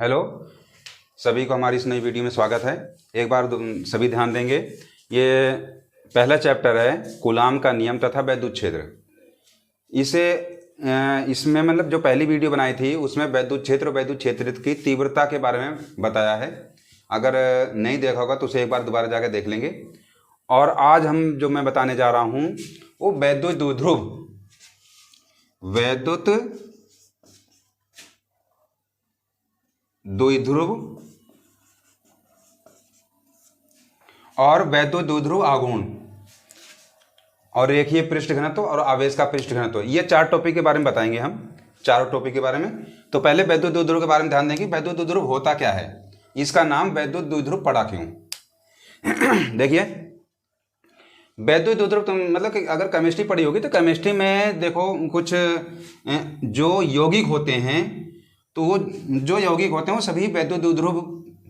Hello, सभी को हमारी इस नई वीडियो में स्वागत है। एक बार सभी ध्यान देंगे। ये पहला चैप्टर है कूलाम का नियम तथा वैद्युत क्षेत्र। इसमें मतलब जो पहली वीडियो बनाई थी उसमें वैद्युत क्षेत्र और वैद्युत क्षेत्र की तीव्रता के बारे में बताया है। अगर नहीं देखा होगा तो उसे एक बार दोबारा जाकर देख लेंगे। और आज हम जो मैं बताने जा रहा हूँ वो वैद्युत द्विध्रुव और वैद्युत द्विध्रुव आघूर्ण और रेखीय पृष्ठ घनत्व और आवेश का पृष्ठ घनत्व, ये चार टॉपिक के बारे में बताएंगे हम। चारों टॉपिक के बारे में। तो पहले वैद्युत द्विध्रुव के बारे में ध्यान देंगे। वैद्युत द्विध्रुव होता क्या है, इसका नाम वैद्युत द्विध्रुव पड़ा क्यों। देखिए, वैद्युत द्विध्रुव तो मतलब कि अगर केमिस्ट्री पढ़ी होगी तो केमिस्ट्री में देखो कुछ जो यौगिक होते हैं, तो वो जो यौगिक होते हैं वो सभी वैद्युत द्विध्रुव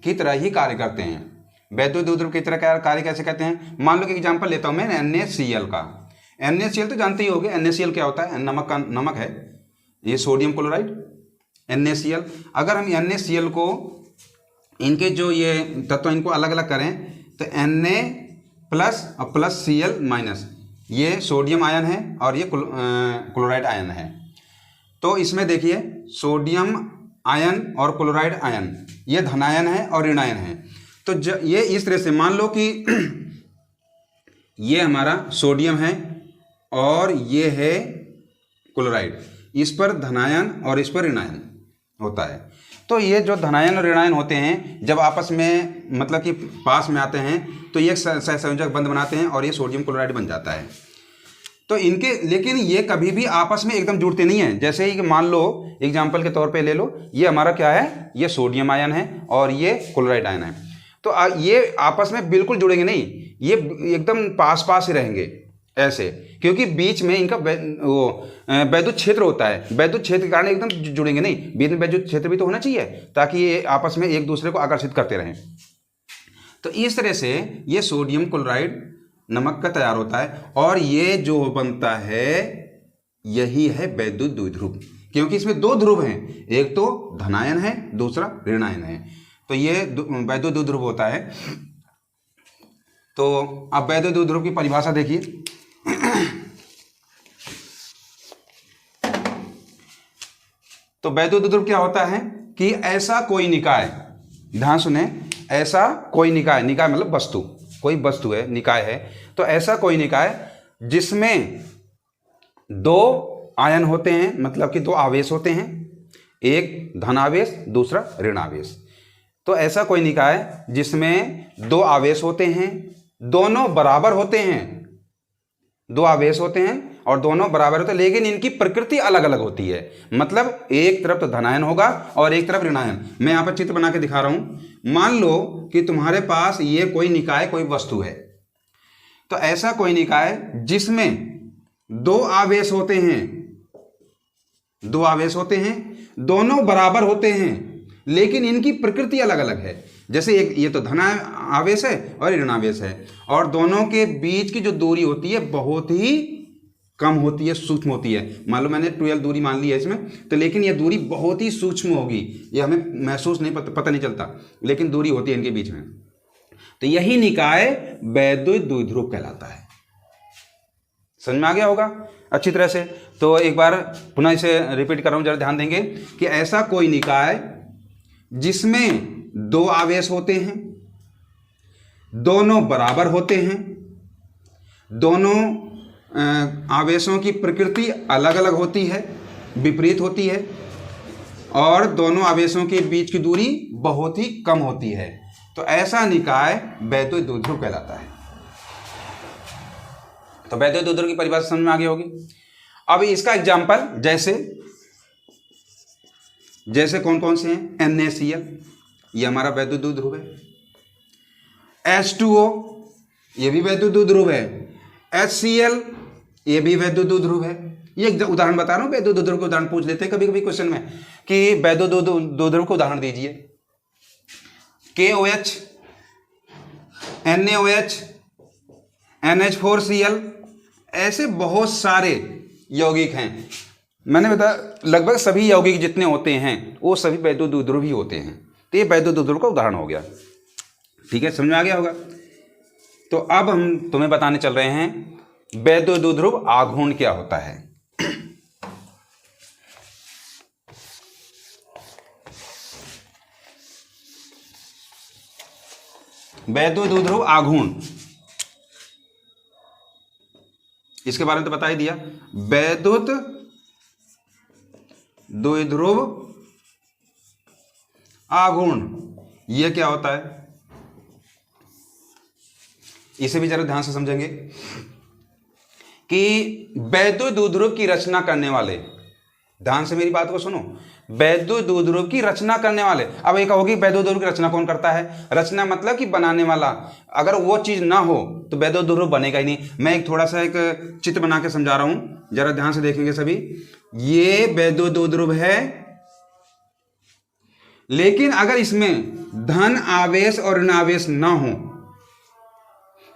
की तरह ही कार्य करते हैं। वैद्युत द्विध्रुव की तरह कार्य कैसे करते हैं, मान लो कि एग्जांपल लेता हूं मैं NaCl का। NaCl तो जानते ही होंगे, NaCl क्या होता है, नमक है, ये सोडियम क्लोराइड NaCl। अगर हम NaCl को इनके जो ये तत्व इनको अलग अलग करें तो Na प्लस और प्लस Cl माइनस, ये सोडियम आयन है और ये क्लोराइड आयन है। तो इसमें देखिए सोडियम आयन और क्लोराइड आयन ये धनायन है और ऋणायन है। तो ये इस तरह से मान लो कि ये हमारा सोडियम है और ये है क्लोराइड, इस पर धनायन और इस पर ऋणायन होता है। तो ये जो धनायन और ऋणायन होते हैं जब आपस में मतलब कि पास में आते हैं तो ये सहसंयोजक बंध बनाते हैं और ये सोडियम क्लोराइड बन जाता है। तो इनके लेकिन ये कभी भी आपस में एकदम जुड़ते नहीं हैं। जैसे ही मान लो एग्जांपल के तौर पे ले लो, ये हमारा क्या है, ये सोडियम आयन है और ये क्लोराइड आयन है। तो ये आपस में बिल्कुल जुड़ेंगे नहीं, ये एकदम पास पास ही रहेंगे ऐसे, क्योंकि बीच में इनका वैद्युत क्षेत्र होता है। वैद्युत क्षेत्र के कारण एकदम जुड़ेंगे नहीं, बीच में वैद्युत क्षेत्र भी तो होना चाहिए ताकि ये आपस में एक दूसरे को आकर्षित करते रहें। तो इस तरह से ये सोडियम क्लोराइड नमक का तैयार होता है और ये जो बनता है यही है वैद्युत द्विध्रुव, क्योंकि इसमें दो ध्रुव हैं, एक तो धनायन है दूसरा ऋणायन है। तो ये वैद्युत द्विध्रुव होता है। तो अब वैद्युत द्विध्रुव की परिभाषा देखिए। तो वैद्युत द्विध्रुव क्या होता है कि ऐसा कोई निकाय, ध्यान सुने, ऐसा कोई निकाय, निकाय मतलब वस्तु, कोई वस्तु है, निकाय है। तो ऐसा कोई निकाय जिसमें दो आयन होते हैं, मतलब कि दो आवेश होते हैं, एक धनावेश दूसरा ऋणावेश। तो ऐसा कोई निकाय जिसमें दो आवेश होते हैं, दोनों बराबर होते हैं, दो आवेश होते हैं और दोनों बराबर होते हैं, लेकिन इनकी प्रकृति अलग अलग होती है। मतलब एक तरफ तो धनायन होगा और एक तरफ ऋणायन। मैं यहां पर चित्र बना के दिखा रहा हूं। मान लो कि तुम्हारे पास ये कोई निकाय, कोई वस्तु है। तो ऐसा कोई निकाय जिसमें दो आवेश होते हैं, दो आवेश होते हैं, दोनों बराबर होते हैं, लेकिन इनकी प्रकृति अलग अलग है। जैसे एक ये तो धन आवेश है और ऋणावेश है, और दोनों के बीच की जो दूरी होती है बहुत ही कम होती है, सूक्ष्म होती है। मान लो मैंने 12 दूरी मान ली है इसमें, तो लेकिन ये दूरी बहुत ही सूक्ष्म होगी, ये हमें महसूस नहीं पता नहीं चलता, लेकिन दूरी होती है इनके बीच में। तो यही निकाय वैद्युत द्विध्रुव कहलाता है। समझ में आ गया होगा अच्छी तरह से। तो एक बार पुनः इसे रिपीट कर रहा हूं, जरा ध्यान देंगे कि ऐसा कोई निकाय जिसमें दो आवेश होते हैं, दोनों बराबर होते हैं, दोनों आवेशों की प्रकृति अलग अलग होती है, विपरीत होती है, और दोनों आवेशों के बीच की दूरी बहुत ही कम होती है। तो ऐसा निकाय वैद्युत द्विध्रुव कहलाता है। तो वैद्युत द्विध्रुव की परिभाषा समझ में आ गई होगी। अब इसका एग्जाम्पल जैसे कौन कौन से हैं, NaCl ये हमारा वैद्युत द्विध्रुव है, H2O ये भी वैद्युत द्विध्रुव है, HCl ये भी वैद्युत द्विध्रुव है। ये उदाहरण बता रहा हूं, वैद्युत द्विध्रुव के उदाहरण पूछ लेते हैं कभी कभी क्वेश्चन में कि वैद्युत द्विध्रुव को उदाहरण दीजिए। KOH, NaOH, NH4Cl, ऐसे बहुत सारे यौगिक हैं मैंने बताया लगभग सभी यौगिक जितने होते हैं वो सभी वैद्युतद्रुव ही होते हैं। तो ये वैद्युतद्रुव का उदाहरण हो गया। ठीक है, समझ में आ गया होगा। तो अब हम तुम्हें बताने चल रहे हैं वैद्युतद्रुव आघूर्ण क्या होता है। वैद्युतद्रुव आघूर्ण, इसके बारे में तो बता ही दिया। वैद्युत द्विध्रुव आघूर्ण ये क्या होता है, इसे भी जरा ध्यान से समझेंगे कि वैद्युत द्विध्रुव की रचना करने वाले, ध्यान से मेरी बात को सुनो, वैद्युत द्विध्रुव की रचना करने वाले। अब एक होगी वैद्युत द्विध्रुव की रचना कौन करता है, रचना मतलब कि बनाने वाला। अगर वो चीज ना हो तो वैद्युत द्विध्रुव बनेगा ही नहीं। मैं एक थोड़ा सा एक चित्र बना के समझा रहा हूं, जरा ध्यान से देखेंगे सभी। ये वैद्युत द्विध्रुव है, लेकिन अगर इसमें धन आवेश और ऋण आवेश ना हो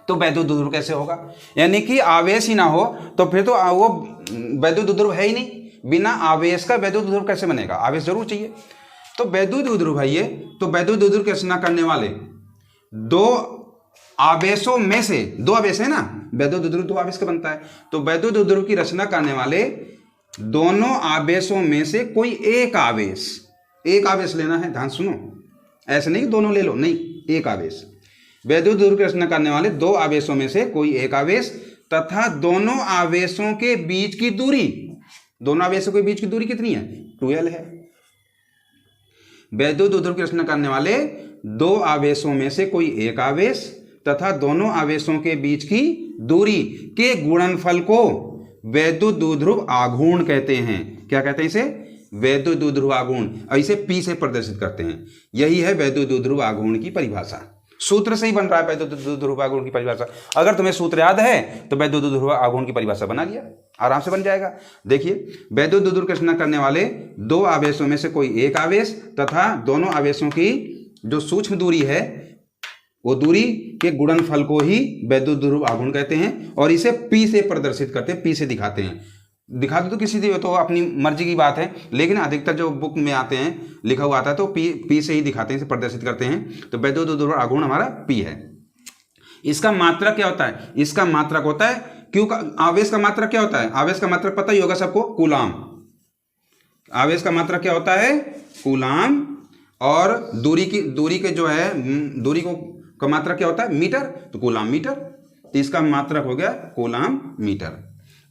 तो वैद्युत द्विध्रुव कैसे होगा। यानी कि आवेश ही ना हो तो फिर तो वो वैद्युत द्विध्रुव है ही नहीं। बिना आवेश का वैद्युत द्विध्रुव कैसे बनेगा, आवेश जरूर चाहिए। तो वैद्युत द्विध्रुव है ये। तो वैद्युत द्विध्रुव की रचना करने वाले दो आवेशों में से, दो आवेश है ना, वैद्युत द्विध्रुव दो आवेश का बनता है। तो वैद्युत द्विध्रुव की रचना करने वाले दोनों आवेशों में से कोई एक आवेश लेना है। ध्यान सुनो, ऐसे नहीं कि दोनों ले लो, नहीं, एक आवेश। वैद्युत द्विध्रुव की रचना करने वाले दो आवेशों में से कोई एक आवेश तथा दोनों आवेशों के बीच की दूरी, दोनों आवेशों के बीच की दूरी कितनी है, 2l है। वैद्युत द्विध्रुव की रचना करने वाले दो आवेशों में से कोई एक आवेश तथा दोनों आवेशों के बीच की दूरी के गुणनफल को वैद्युत द्विध्रुव आघूर्ण कहते हैं। क्या कहते हैं इसे, वैद्युत द्विध्रुव आघूर्ण। और इसे P से प्रदर्शित करते हैं। यही है वैद्युत द्विध्रुव आघूर्ण की परिभाषा। सूत्र से ही बन रहा है वैद्युत द्विध्रुव आघूर्ण की परिभाषा। अगर तुम्हें सूत्र याद है तो वैद्युत द्विध्रुव आघूर्ण की परिभाषा बना लिया, आराम से बन जाएगा। देखिए, वैद्युत द्विध्रुव की रचना करने वाले दो आवेशों में से कोई एक आवेश तथा दोनों आवेशों की जो सूक्ष्म दूरी है वो दूरी के गुणनफल को ही वैद्युत द्विध्रुव आघूर्ण कहते हैं। और इसे P से प्रदर्शित करते हैं, P से दिखाते हैं। दिखाते तो किसी तो अपनी मर्जी की बात है, लेकिन अधिकतर जो बुक में आते हैं लिखा हुआ आता है तो P से ही दिखाते हैं, इसे प्रदर्शित करते हैं। तो वैद्युत द्विध्रुव आघूर्ण हमारा P है। इसका मात्रक क्या होता है, इसका मात्रक होता है क्यों का, आवेश का मात्रक क्या होता है, आवेश का मात्रक पता ही होगा सबको, कूलाम। आवेश का मात्रक क्या होता है, कूलाम। और दूरी के जो है, दूरी का मात्रक क्या होता है, मीटर, तो कूलाम मीटर। तो इसका मात्रक हो गया कूलाम मीटर।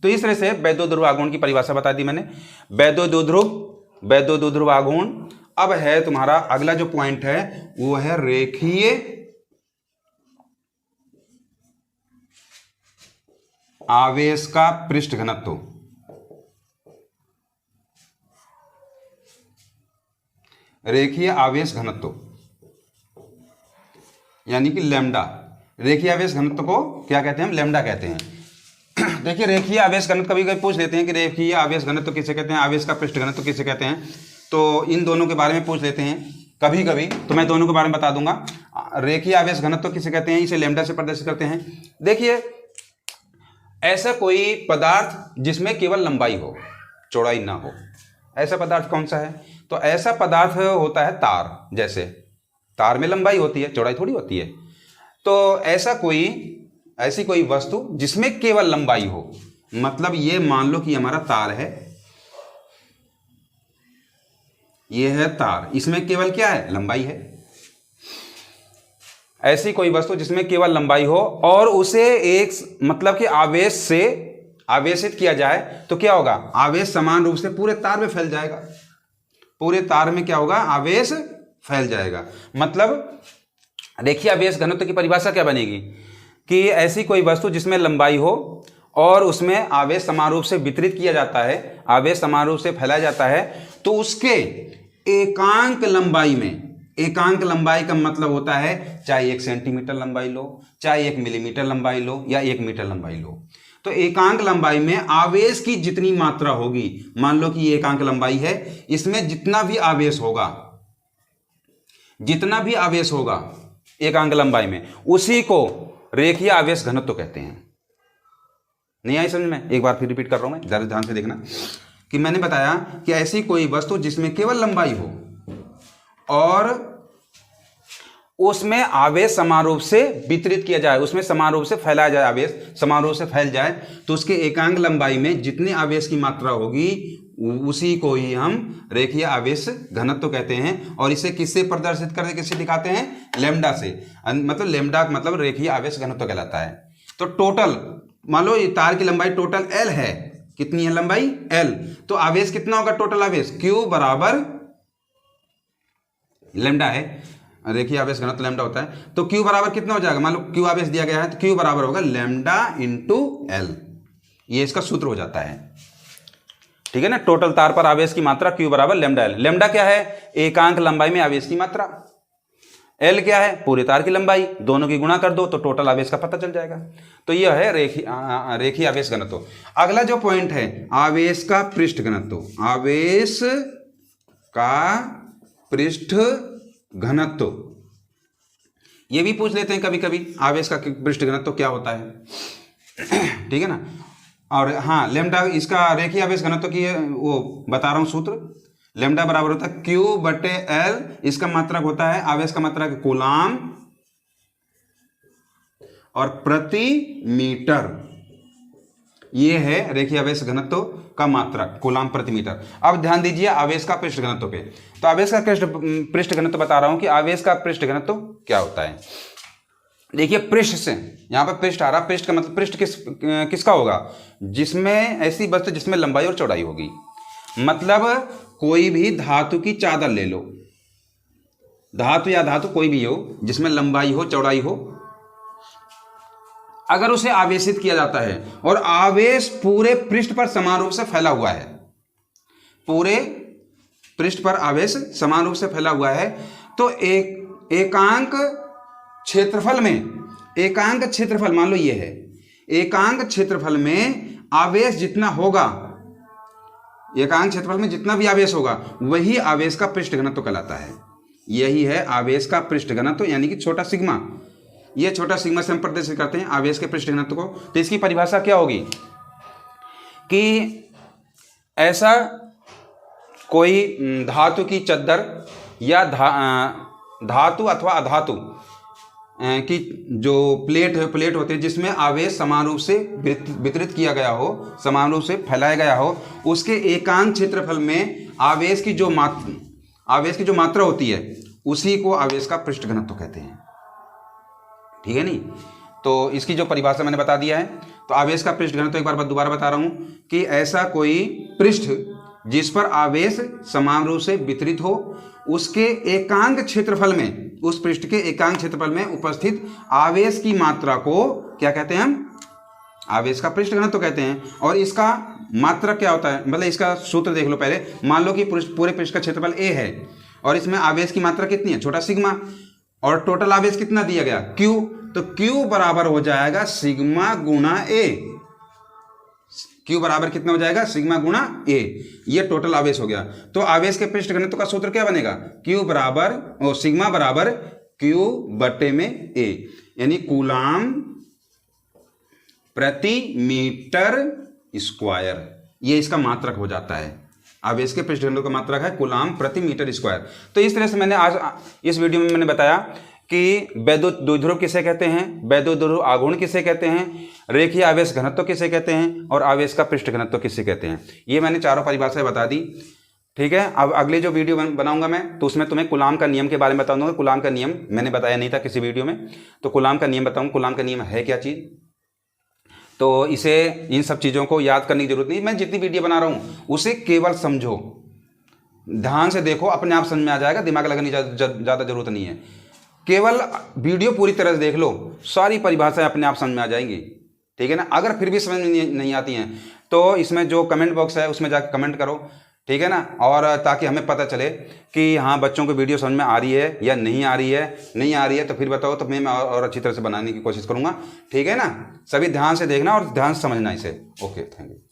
तो इस तरह से वैद्युत द्विध्रुव आघूर्ण की परिभाषा बता दी मैंने। वैद्युत द्विध्रुव आघूर्ण। अब है तुम्हारा अगला जो पॉइंट है वो है रेखीय आवेश का पृष्ठ घनत्व। रेखीय आवेश घनत्व यानी कि लैम्डा। रेखीय आवेश घनत्व को क्या कहते हैं, हम लैम्डा कहते हैं। देखिए, रेखीय आवेश घनत्व कभी कभी पूछ लेते हैं कि रेखीय आवेश घनत्व किसे कहते हैं, आवेश का पृष्ठ घनत्व किसे कहते हैं। तो इन दोनों के बारे में पूछ लेते हैं कभी कभी, तो मैं दोनों के बारे में बता दूंगा। रेखीय आवेश घनत्व किसे कहते हैं, इसे लैम्डा से प्रदर्शित करते हैं। देखिए, ऐसा कोई पदार्थ जिसमें केवल लंबाई हो, चौड़ाई ना हो, ऐसा पदार्थ कौन सा है, तो ऐसा पदार्थ होता है तार। जैसे तार में लंबाई होती है, चौड़ाई थोड़ी होती है। तो ऐसी कोई वस्तु जिसमें केवल लंबाई हो, मतलब ये मान लो कि हमारा तार है, ये है तार, इसमें केवल क्या है, लंबाई है। ऐसी कोई वस्तु जिसमें केवल लंबाई हो और उसे एक मतलब कि आवेश से आवेशित किया जाए तो क्या होगा, आवेश समान रूप से पूरे तार में फैल जाएगा। पूरे तार में क्या होगा, आवेश फैल जाएगा। मतलब देखिए, आवेश घनत्व की परिभाषा क्या बनेगी कि ऐसी कोई वस्तु जिसमें लंबाई हो और उसमें आवेश समान रूप से वितरित किया जाता है, आवेश समान रूप से फैलाया जाता है, तो उसके एकांक लंबाई में, एकांक लंबाई का मतलब होता है चाहे 1 सेंटीमीटर लंबाई लो, चाहे 1 मिलीमीटर लंबाई लो या 1 मीटर लंबाई लो, तो एकांक लंबाई में आवेश की जितनी मात्रा होगी, मान लो कि ये एकांक लंबाई है, इसमें जितना भी आवेश होगा एकांक लंबाई में, उसी को रेखीय आवेश घनत्व कहते हैं। नहीं आई समझ में, एक बार फिर रिपीट कर रहा हूं मैं, जरा ध्यान से देखना। कि मैंने बताया कि ऐसी कोई वस्तु जिसमें केवल लंबाई हो और उसमें आवेश समान रूप से वितरित किया जाए, उसमें समान रूप से फैलाया जाए, आवेश समान रूप से फैल जाए, तो उसके एकांक लंबाई में जितने आवेश की मात्रा होगी उसी को ही हम रेखीय आवेश घनत्व कहते हैं। और इसे किससे प्रदर्शित करते, किससे दिखाते हैं? लैम्डा से। मतलब लैम्डा मतलब रेखीय आवेश घनत्व कहलाता है। तो टोटल मान लो ये तार की लंबाई टोटल L है, कितनी है लंबाई? L, तो आवेश कितना होगा? टोटल आवेश Q बराबर लैम्डा है, रेखीय आवेश घनत्व लैम्डा होता है, तो Q बराबर कितना हो जाएगा? मान लो Q आवेश दिया गया है तो Q बराबर होगा लैम्डा इंटू L, ये इसका सूत्र हो जाता है। ठीक है ना, टोटल तार पर आवेश की मात्रा Q बराबर लैम्डा L। लैम्डा क्या है? एकांक लंबाई में आवेश की मात्रा। L क्या है? पूरे तार की लंबाई, दोनों की गुणा कर दो तो टोटल आवेश का पता चल जाएगा। तो यह है रेखीय आवेश घनत्व। अगला जो पॉइंट है आवेश का पृष्ठ घनत्व, आवेश का पृष्ठ घनत्व, ये भी पूछ लेते हैं कभी कभी, आवेश का पृष्ठ घनत्व क्या होता है। ठीक है ना। और हाँ, लैम्डा इसका रेखीय आवेश घनत्व की वो बता रहा हूं सूत्र। लैम्डा बराबर होता है Q बटे L, इसका मात्रक होता है, आवेश का मात्रक कूलाम और प्रति मीटर, ये है रेखीय आवेश घनत्व का मात्रक, कूलाम प्रति मीटर। अब ध्यान दीजिए आवेश का पृष्ठ घनत्व पे। तो आवेश का पृष्ठ घनत्व बता रहा हूं कि आवेश का पृष्ठ घनत्व क्या होता है। देखिए पृष्ठ से, यहां पर पृष्ठ आ रहा, पृष्ठ का मतलब पृष्ठ किसका होगा? जिसमें ऐसी वस्तु जिसमें लंबाई और चौड़ाई होगी। मतलब कोई भी धातु की चादर ले लो, धातु या धातु कोई भी हो जिसमें लंबाई हो चौड़ाई हो, अगर उसे आवेशित किया जाता है और आवेश पूरे पृष्ठ पर समान रूप से फैला हुआ है, पूरे पृष्ठ पर आवेश समान रूप से फैला हुआ है, तो एकांक क्षेत्रफल में, एकांक क्षेत्रफल मान लो ये है, एकांक क्षेत्रफल में आवेश जितना होगा, एकांक क्षेत्रफल में जितना भी आवेश होगा वही आवेश का पृष्ठ घनत्व कहलाता है। यही है आवेश का पृष्ठ घनत्व, यानी कि छोटा सिग्मा। ये छोटा सिग्मा से हम प्रदर्शित करते हैं आवेश के पृष्ठ घनत्व को। तो इसकी परिभाषा क्या होगी कि ऐसा कोई धातु की चद्दर या धातु अथवा अधातु की जो प्लेट होते हैं जिसमें आवेश समान रूप से वितरित किया गया हो, समान रूप से फैलाया गया हो, उसके एकांक क्षेत्रफल में आवेश की जो मात्रा होती है उसी को आवेश का पृष्ठ घनत्व कहते हैं। ठीक है नहीं। तो इसकी जो परिभाषा मैंने बता दिया है। तो आवेश का पृष्ठ घनत्व एक बार दोबारा बता रहा हूं कि ऐसा कोई पृष्ठ जिस पर आवेश समान रूप से वितरित हो, उसके एकांक क्षेत्रफल में, उस पृष्ठ के एकांक क्षेत्रफल में उपस्थित आवेश की मात्रा को क्या कहते हैं? हम आवेश का पृष्ठ घनत्व कहते हैं। और इसका मात्रा क्या होता है? मतलब इसका सूत्र देख लो पहले। मान लो कि पूरे पृष्ठ का क्षेत्रफल A है और इसमें आवेश की मात्रा कितनी है? छोटा सिग्मा। और टोटल आवेश कितना दिया गया? Q। तो Q बराबर हो जाएगा सिग्मा गुणा A। Q बराबर कितना हो जाएगा? सिग्मा गुणा A। ये टोटल आवेश हो गया। तो आवेश के पृष्ठ घनत्व का सूत्र क्या बनेगा? Q बराबर सिग्मा बराबर Q बटे में A, यानी कूलाम प्रति मीटर स्क्वायर। ये इसका मात्रक हो जाता है। आवेश के पृष्ठ घनत्व का मात्रक है कूलाम प्रति मीटर स्क्वायर। तो इस तरह से मैंने आज इस वीडियो में मैंने बताया कि वैद्युत द्विध्रुव किसे कहते हैं, वैद्युत द्विध्रुव आघूर्ण किसे कहते हैं, रेखीय आवेश घनत्व किसे कहते हैं और आवेश का पृष्ठ घनत्व किसे कहते हैं। ये मैंने चारों परिभाषाएं बता दी। ठीक है। अब अगली जो वीडियो बनाऊंगा मैं तो उसमें तुम्हें कूलाम का नियम के बारे में बता दूंगा। कूलाम का नियम मैंने बताया नहीं था किसी वीडियो में, तो कूलाम का नियम बताऊंगा। कूलाम का नियम है क्या चीज़, तो इसे इन सब चीज़ों को याद करने की जरूरत नहीं। मैं जितनी वीडियो बना रहा हूँ उसे केवल समझो, ध्यान से देखो, अपने आप समझ में आ जाएगा, दिमाग लगाने की ज़्यादा जरूरत नहीं है। केवल वीडियो पूरी तरह से देख लो, सारी परिभाषाएं अपने आप समझ में आ जाएंगी। ठीक है ना। अगर फिर भी समझ में नहीं आती हैं तो इसमें जो कमेंट बॉक्स है उसमें जाकर कमेंट करो। ठीक है ना। और ताकि हमें पता चले कि हाँ बच्चों को वीडियो समझ में आ रही है या नहीं आ रही है। नहीं आ रही है तो फिर बताओ, तो मैं और अच्छी तरह से बनाने की कोशिश करूँगा। ठीक है ना। सभी ध्यान से देखना और ध्यान से समझना इसे। Okay, thank you.